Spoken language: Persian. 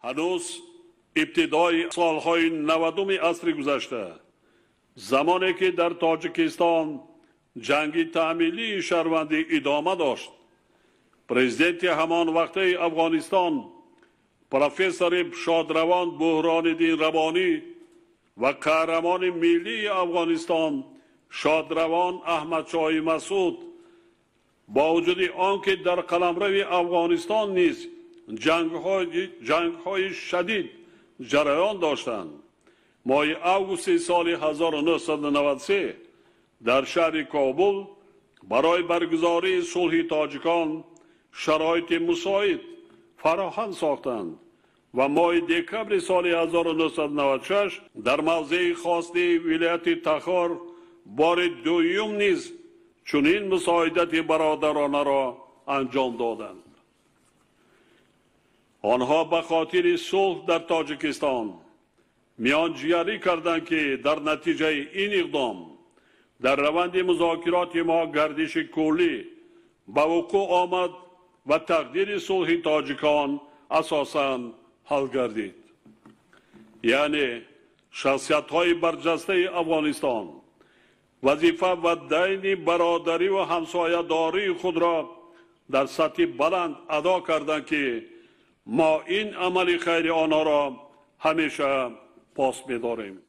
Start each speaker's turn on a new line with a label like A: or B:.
A: هنوز ابتدای سالهای 90 عصر گذشته، زمانی که در تاجیکستان جنگ تعمیلی شهروندی ادامه داشت، پرزیدنت همان وقت افغانستان پروفسور شادروان بحران‌الدین ربانی و قهرمان ملی افغانستان شادروان احمدشاه مسعود با وجود آنکه در قلمرو افغانستان نیز جنگ‌های شدید جریان داشتند، ماه اوگوست سال 1993 در شهر کابل برای برگزاری صلح تاجیکان شرایط مساعد فراهم ساختند و ماه دکمبر سال 1996 در موضع خاص ولایت تخار بار دوم نیز چنین مساعدت برادرانه را انجام دادند. آنها به خاطر صلح در تاجیکستان میانجیگری کردند که در نتیجه این اقدام در روند مذاکرات ما گردش کلی به وقوع آمد و تقدیر صلح تاجیکان اساساً حل گردید. یعنی شخصیت‌های برجسته افغانستان وظیفه و دین برادری و همسایه‌داری خود را در سطح بلند ادا کردند که ما این عمل خیر آنها را همیشه پاس می‌داریم.